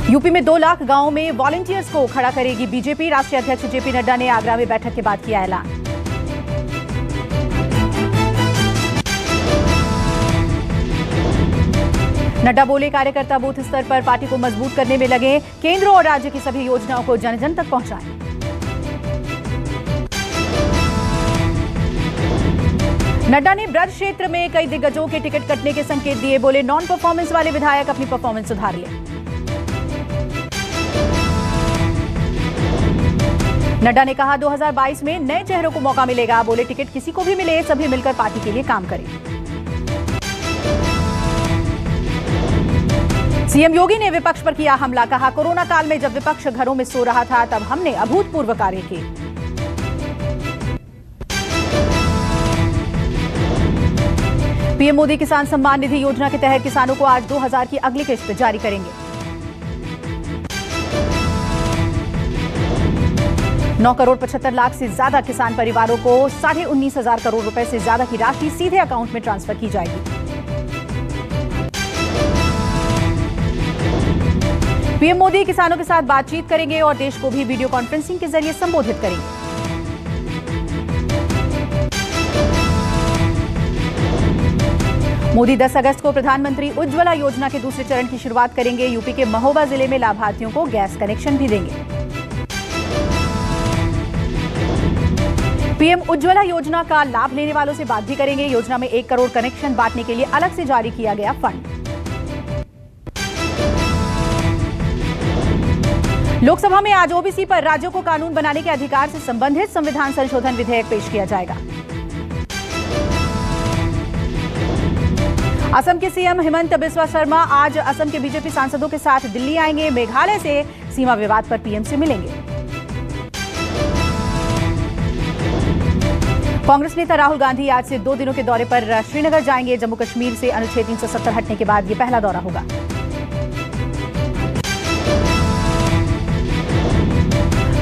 UP में 2 लाख गांवों में वॉलंटियर्स को खड़ा करेगी बीजेपी। राष्ट्रीय अध्यक्ष जेपी नड्डा ने आगरा में बैठक के बाद किया ऐलान। नड्डा बोले, कार्यकर्ता बूथ स्तर पर पार्टी को मजबूत करने में लगे, केंद्र और राज्य की सभी योजनाओं को जन जन तक पहुंचाएं। नड्डा ने ब्रज क्षेत्र में कई दिग्गजों के टिकट कटने के संकेत दिए। बोले, नॉन परफॉर्मेंस वाले विधायक अपनी परफॉर्मेंस सुधार लें। नड्डा ने कहा, 2022 में नए चेहरों को मौका मिलेगा। बोले, टिकट किसी को भी मिले, सभी मिलकर पार्टी के लिए काम करें। सीएम योगी ने विपक्ष पर किया हमला। कहा, कोरोना काल में जब विपक्ष घरों में सो रहा था तब हमने अभूतपूर्व कार्य किए। पीएम मोदी किसान सम्मान निधि योजना के तहत किसानों को आज 2000 की अगली किस्त जारी करेंगे। 9 करोड़ 75 लाख से ज्यादा किसान परिवारों को 19,500 करोड़ रुपए से ज्यादा की राशि सीधे अकाउंट में ट्रांसफर की जाएगी। पीएम मोदी किसानों के साथ बातचीत करेंगे और देश को भी वीडियो कॉन्फ्रेंसिंग के जरिए संबोधित करेंगे। मोदी 10 अगस्त को प्रधानमंत्री उज्ज्वला योजना के दूसरे चरण की शुरुआत करेंगे। यूपी के महोबा जिले में लाभार्थियों को गैस कनेक्शन भी देंगे। पीएम उज्ज्वला योजना का लाभ लेने वालों से बात भी करेंगे। योजना में 1 करोड़ कनेक्शन बांटने के लिए अलग से जारी किया गया फंड। लोकसभा में आज ओबीसी पर राज्यों को कानून बनाने के अधिकार से संबंधित संविधान संशोधन विधेयक पेश किया जाएगा। असम के सीएम हिमंत बिस्वा शर्मा आज असम के बीजेपी सांसदों के साथ दिल्ली आएंगे। मेघालय से सीमा विवाद पर पीएम से मिलेंगे। कांग्रेस नेता राहुल गांधी आज से 2 दिनों के दौरे पर श्रीनगर जाएंगे। जम्मू कश्मीर से अनुच्छेद 370 हटने के बाद यह पहला दौरा होगा।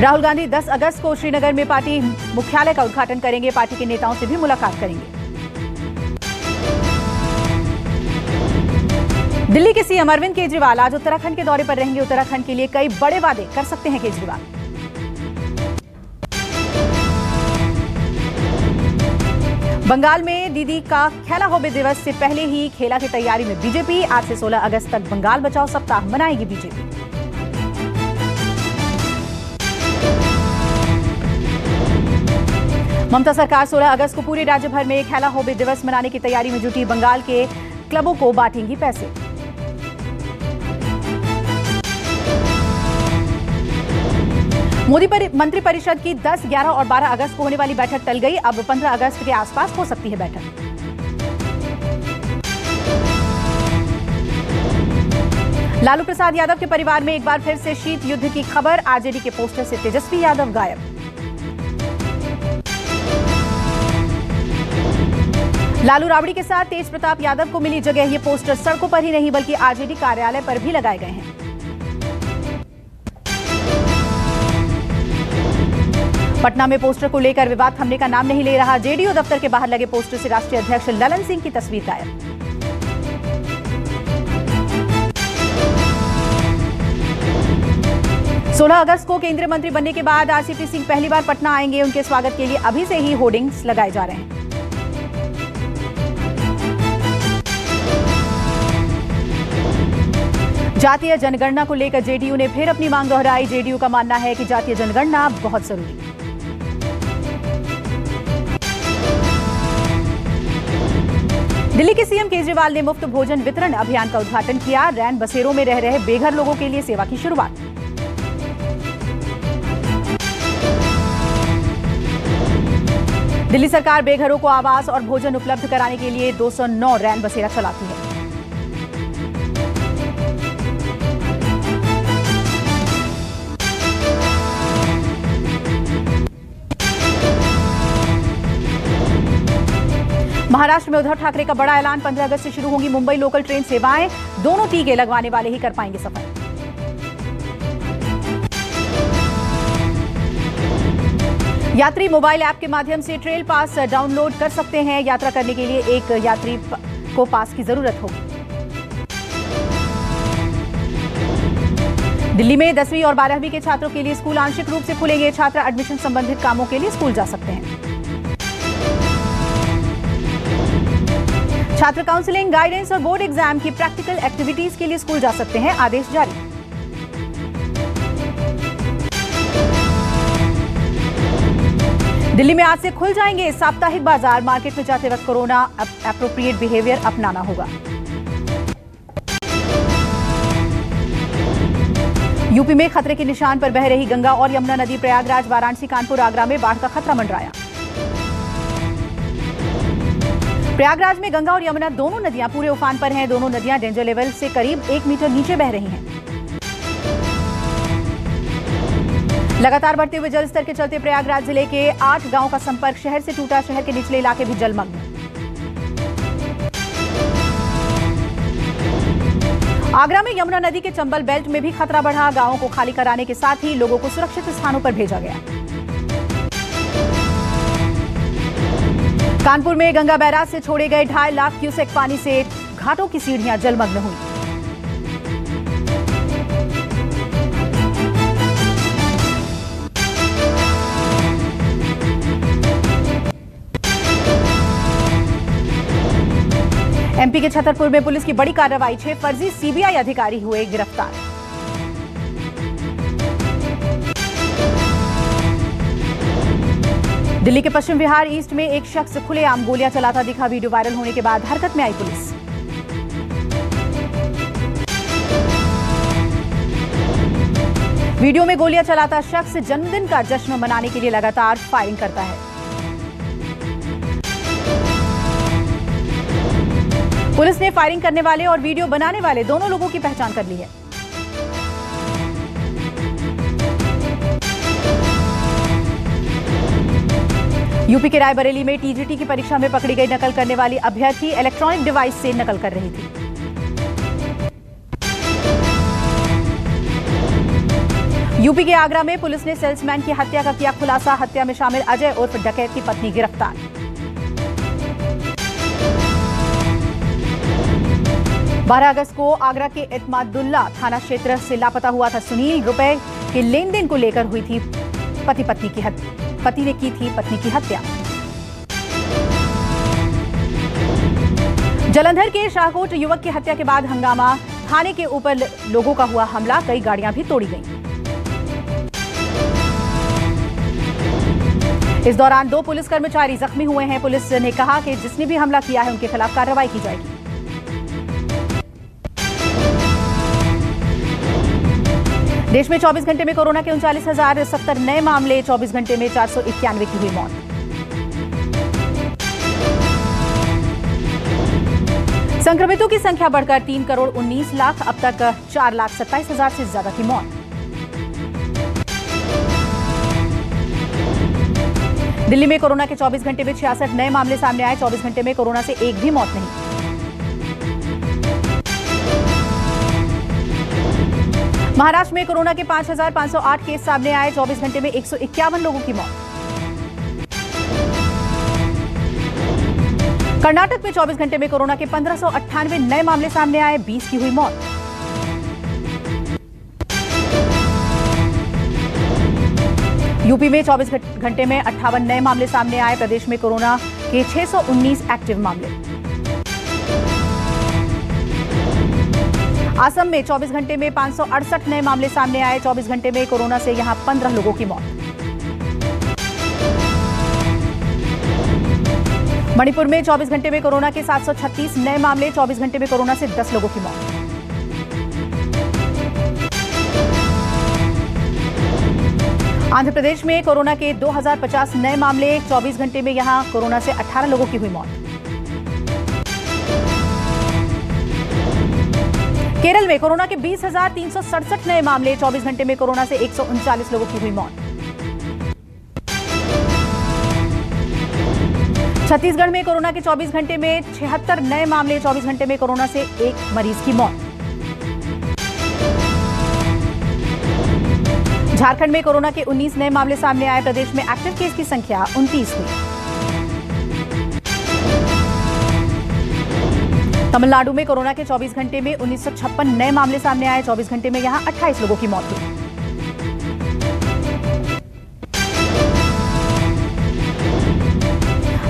राहुल गांधी 10 अगस्त को श्रीनगर में पार्टी मुख्यालय का उद्घाटन करेंगे। पार्टी के नेताओं से भी मुलाकात करेंगे। दिल्ली के सीएम अरविंद केजरीवाल आज उत्तराखंड के दौरे पर रहेंगे। उत्तराखंड के लिए कई बड़े वादे कर सकते हैं केजरीवाल। बंगाल में दीदी का खेला होबे दिवस से पहले ही खेला की तैयारी में बीजेपी। आज से 16 अगस्त तक बंगाल बचाओ सप्ताह मनाएगी बीजेपी। ममता सरकार 16 अगस्त को पूरे राज्य भर में खेला होबे दिवस मनाने की तैयारी में जुटी। बंगाल के क्लबों को बांटेंगी पैसे। मोदी मंत्रिपरिषद की 10, 11 और 12 अगस्त को होने वाली बैठक टल गई। अब 15 अगस्त के आसपास हो सकती है बैठक। लालू प्रसाद यादव के परिवार में एक बार फिर से शीत युद्ध की खबर। आरजेडी के पोस्टर से तेजस्वी यादव गायब। लालू राबड़ी के साथ तेज प्रताप यादव को मिली जगह। ये पोस्टर सड़कों पर ही नहीं बल्कि आरजेडी कार्यालय पर भी लगाए गए हैं। पटना में पोस्टर को लेकर विवाद थमने का नाम नहीं ले रहा। जेडीयू दफ्तर के बाहर लगे पोस्टर से राष्ट्रीय अध्यक्ष ललन सिंह की तस्वीर गायब। सोलह अगस्त को केंद्रीय मंत्री बनने के बाद आरसीपी सिंह पहली बार पटना आएंगे। उनके स्वागत के लिए अभी से ही होर्डिंग्स लगाए जा रहे हैं। जातीय जनगणना को लेकर जेडीयू ने फिर अपनी मांग दोहराई। जेडीयू का मानना है कि जातीय जनगणना बहुत जरूरी है। दिल्ली के सीएम केजरीवाल ने मुफ्त भोजन वितरण अभियान का उद्घाटन किया। रैन बसेरों में रह रहे बेघर लोगों के लिए सेवा की शुरुआत। दिल्ली सरकार बेघरों को आवास और भोजन उपलब्ध कराने के लिए 209 रैन बसेरा चलाती है। महाराष्ट्र में उद्धव ठाकरे का बड़ा ऐलान। 15 अगस्त से शुरू होंगी मुंबई लोकल ट्रेन सेवाएं। दोनों टीके लगवाने वाले ही कर पाएंगे सफर। यात्री मोबाइल ऐप के माध्यम से ट्रेल पास डाउनलोड कर सकते हैं। यात्रा करने के लिए एक यात्री को पास की जरूरत होगी। दिल्ली में 10वीं और 12वीं के छात्रों के लिए स्कूल आंशिक रूप से खुलेंगे। छात्र एडमिशन संबंधित कामों के लिए स्कूल जा सकते हैं। छात्र काउंसलिंग, गाइडेंस और बोर्ड एग्जाम की प्रैक्टिकल एक्टिविटीज के लिए स्कूल जा सकते हैं। आदेश जारी। दिल्ली में आज से खुल जाएंगे साप्ताहिक बाजार। मार्केट में जाते वक्त कोरोना एप्रोप्रिएट बिहेवियर अपनाना होगा। यूपी में खतरे के निशान पर बह रही गंगा और यमुना नदी। प्रयागराज, वाराणसी, कानपुर, आगरा में बाढ़ का खतरा मंडराया। प्रयागराज में गंगा और यमुना दोनों नदियां पूरे उफान पर हैं। दोनों नदियां डेंजर लेवल से करीब 1 मीटर नीचे बह रही हैं। लगातार बढ़ते हुए जलस्तर के चलते प्रयागराज जिले के 8 गांवों का संपर्क शहर से टूटा। शहर के निचले इलाके भी जलमग्न। आगरा में यमुना नदी के चंबल बेल्ट में भी खतरा बढ़ा। गांवों को खाली कराने के साथ ही लोगों को सुरक्षित स्थानों पर भेजा गया। कानपुर में गंगा बैराज से छोड़े गए 2.5 लाख क्यूसेक पानी से घाटों की सीढ़ियां जलमग्न हुई। एमपी के छतरपुर में पुलिस की बड़ी कार्रवाई। 6 फर्जी सीबीआई अधिकारी हुए गिरफ्तार। दिल्ली के पश्चिम विहार ईस्ट में एक शख्स खुलेआम गोलियां चलाता दिखा। वीडियो वायरल होने के बाद हरकत में आई पुलिस। वीडियो में गोलियां चलाता शख्स जन्मदिन का जश्न मनाने के लिए लगातार फायरिंग करता है। पुलिस ने फायरिंग करने वाले और वीडियो बनाने वाले दोनों लोगों की पहचान कर ली है। यूपी के रायबरेली में टीजीटी की परीक्षा में पकड़ी गई नकल करने वाली अभ्यर्थी इलेक्ट्रॉनिक डिवाइस से नकल कर रही थी। यूपी के आगरा में पुलिस ने सेल्समैन की हत्या का किया खुलासा। हत्या में शामिल अजय उर्फ डकैत की पत्नी गिरफ्तार। बारह अगस्त को आगरा के इत्मादुल्ला थाना क्षेत्र से लापता हुआ था सुनील। रुपए के लेन देन को लेकर हुई थी पति ने की थी पत्नी की हत्या। जालंधर के शाहकोट युवक की हत्या के बाद हंगामा। थाने के ऊपर लोगों का हुआ हमला। कई गाड़ियां भी तोड़ी गईं। इस दौरान 2 पुलिस कर्मचारी जख्मी हुए हैं। पुलिस ने कहा कि जिसने भी हमला किया है उनके खिलाफ कार्रवाई की जाएगी। देश में 24 घंटे में कोरोना के 39,070 नए मामले। 24 घंटे में 491 की हुई मौत। संक्रमितों की संख्या बढ़कर 3 करोड़ 19 लाख। अब तक 4,27,000 से ज्यादा की मौत। दिल्ली में कोरोना के 24 घंटे में 66 नए मामले सामने आए। 24 घंटे में कोरोना से एक भी मौत नहीं। महाराष्ट्र में कोरोना के 5,508 केस सामने आए। 24 घंटे में 151 लोगों की मौत। कर्नाटक में 24 घंटे में कोरोना के 1,598 नए मामले सामने आए। 20 की हुई मौत। यूपी में 24 घंटे में 58 नए मामले सामने आए। प्रदेश में कोरोना के 619 एक्टिव मामले। असम में 24 घंटे में 568 नए मामले सामने आए। 24 घंटे में कोरोना से यहां 15 लोगों की मौत। मणिपुर में 24 घंटे में कोरोना के 736 नए मामले। 24 घंटे में कोरोना से 10 लोगों की मौत। आंध्र प्रदेश में कोरोना के 2050 नए मामले। 24 घंटे में यहां कोरोना से 18 लोगों की हुई मौत। केरल में कोरोना के 20,367 नए मामले। 24 घंटे में कोरोना से 139 लोगों की हुई मौत। छत्तीसगढ़ में कोरोना के 24 घंटे में 76 नए मामले। 24 घंटे में कोरोना से 1 मरीज की मौत। झारखंड में कोरोना के 19 नए मामले सामने आए। प्रदेश में एक्टिव केस की संख्या 29 हुई। तमिलनाडु में कोरोना के 24 घंटे में 1956 नए मामले सामने आए। 24 घंटे में यहां 28 लोगों की मौत हुई।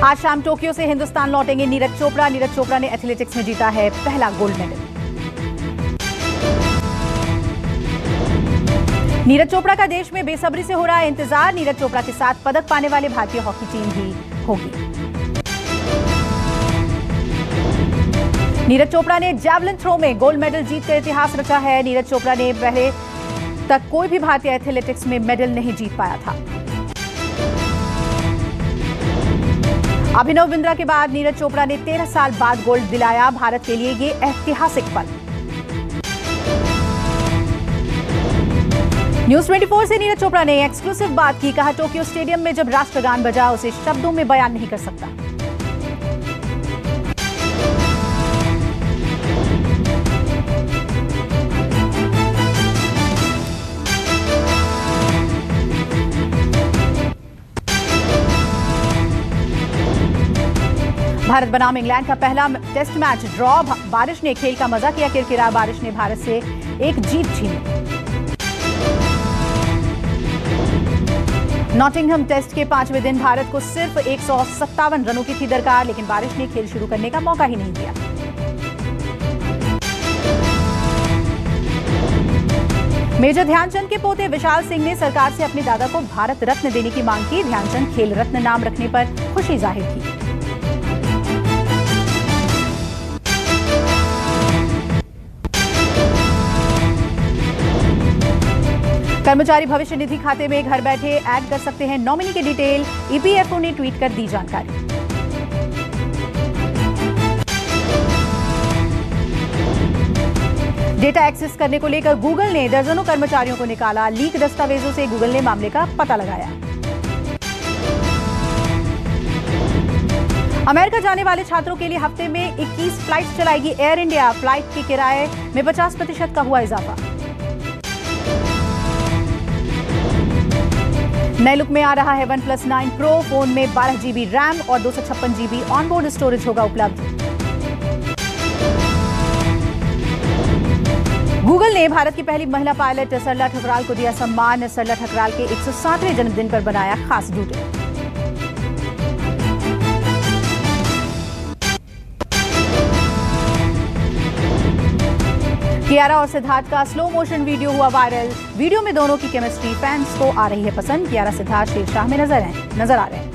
आज शाम टोक्यो से हिंदुस्तान लौटेंगे नीरज चोपड़ा। नीरज चोपड़ा ने एथलेटिक्स में जीता है पहला गोल्ड मेडल। नीरज चोपड़ा का देश में बेसब्री से हो रहा है इंतजार। नीरज चोपड़ा के साथ पदक पाने वाले भारतीय हॉकी टीम भी होगी। नीरज चोपड़ा ने जैवलिन थ्रो में गोल्ड मेडल जीतकर इतिहास रचा है। नीरज चोपड़ा ने पहले तक कोई भी भारतीय एथलेटिक्स में मेडल नहीं जीत पाया था। अभिनव बिंद्रा के बाद नीरज चोपड़ा ने 13 साल बाद गोल्ड दिलाया। भारत के लिए ये ऐतिहासिक पल। न्यूज 24 से नीरज चोपड़ा ने एक्सक्लूसिव बात की। कहा, टोक्यो स्टेडियम में जब राष्ट्रगान बजा उसे शब्दों में बयान नहीं कर सकता। भारत बनाम इंग्लैंड का पहला टेस्ट मैच ड्रॉ। बारिश ने खेल का मजा किया किरकिरा। बारिश ने भारत से एक जीत छीनी। नॉटिंघम टेस्ट के 5वें दिन भारत को सिर्फ 157 रनों की थी दरकार, लेकिन बारिश ने खेल शुरू करने का मौका ही नहीं दिया। मेजर ध्यानचंद के पोते विशाल सिंह ने सरकार से अपने दादा को भारत रत्न देने की मांग की। ध्यानचंद खेल रत्न नाम रखने पर खुशी जाहिर की। कर्मचारी भविष्य निधि खाते में घर बैठे ऐड कर सकते हैं नॉमिनी की डिटेल। ईपीएफओ ने ट्वीट कर दी जानकारी। डेटा एक्सेस करने को लेकर गूगल ने दर्जनों कर्मचारियों को निकाला। लीक दस्तावेजों से गूगल ने मामले का पता लगाया। अमेरिका जाने वाले छात्रों के लिए हफ्ते में 21 फ्लाइट चलाएगी एयर इंडिया। फ्लाइट के किराए में 50% का हुआ इजाफा। नए लुक में आ रहा है OnePlus 9 Pro। फोन में 12 GB रैम और 256 GB ऑनबोर्ड स्टोरेज होगा उपलब्ध। गूगल ने भारत की पहली महिला पायलट सरला ठकराल को दिया सम्मान। सरला ठकराल के 107वें जन्मदिन पर बनाया खास डूडल। कियारा और सिद्धार्थ का स्लो मोशन वीडियो हुआ वायरल। वीडियो में दोनों की केमिस्ट्री फैंस को आ रही है पसंद। कियारा सिद्धार्थ शेरशाह में नजर आ रहे हैं।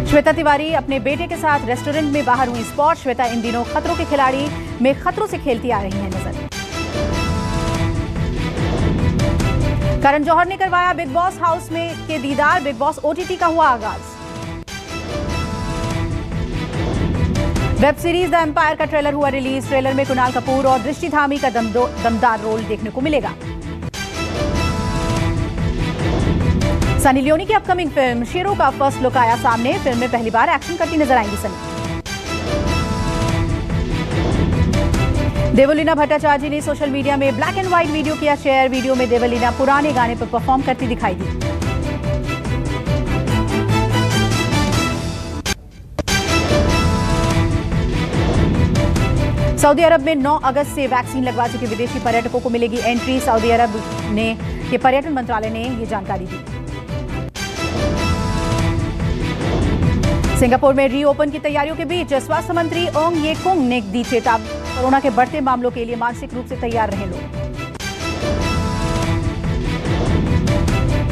श्वेता तिवारी अपने बेटे के साथ रेस्टोरेंट में बाहर हुई स्पॉट। श्वेता इन दिनों खतरों के खिलाड़ी में खतरों से खेलती आ रही हैं नजर। करण जौहर ने करवाया बिग बॉस हाउस में के दीदार। बिग बॉस OTT का हुआ आगाज। वेब सीरीज द एम्पायर का ट्रेलर हुआ रिलीज। ट्रेलर में कुणाल कपूर और दृष्टि धामी का दमदार रोल देखने को मिलेगा। सनी लियोनी की अपकमिंग फिल्म शेरों का फर्स्ट लुक आया सामने। फिल्म में पहली बार एक्शन करती नजर आएंगी सनी। देवलीना भट्टाचार्य ने सोशल मीडिया में ब्लैक एंड व्हाइट वीडियो किया शेयर। वीडियो में देवलीना पुराने गाने पर परफॉर्म करती दिखाई दी। सऊदी अरब में 9 अगस्त से वैक्सीन लगवा चुके विदेशी पर्यटकों को मिलेगी एंट्री। सऊदी अरब के पर्यटन मंत्रालय ने ये जानकारी दी। सिंगापुर में रीओपन की तैयारियों के बीच स्वास्थ्य मंत्री ओंग ये कुंग ने दी चेतावनी। कोरोना के बढ़ते मामलों के लिए मानसिक रूप से तैयार रहें लोग।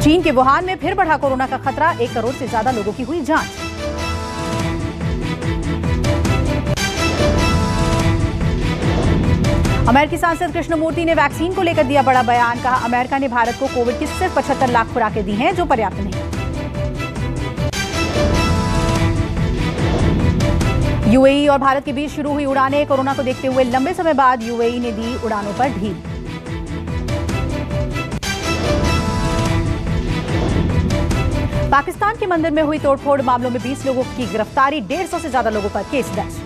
चीन के वुहान में फिर बढ़ा कोरोना का खतरा। 1 करोड़ से ज्यादा लोगों की हुई जांच। अमेरिकी सांसद कृष्णमूर्ति ने वैक्सीन को लेकर दिया बड़ा बयान। कहा, अमेरिका ने भारत को कोविड की सिर्फ 75 लाख खुराकें दी हैं, जो पर्याप्त नहीं। यूएई और भारत के बीच शुरू हुई उड़ानें। कोरोना को देखते हुए लंबे समय बाद यूएई ने दी उड़ानों पर ढील। पाकिस्तान के मंदिर में हुई तोड़फोड़ मामलों में 20 लोगों की गिरफ्तारी। 150 से ज्यादा लोगों पर केस दर्ज।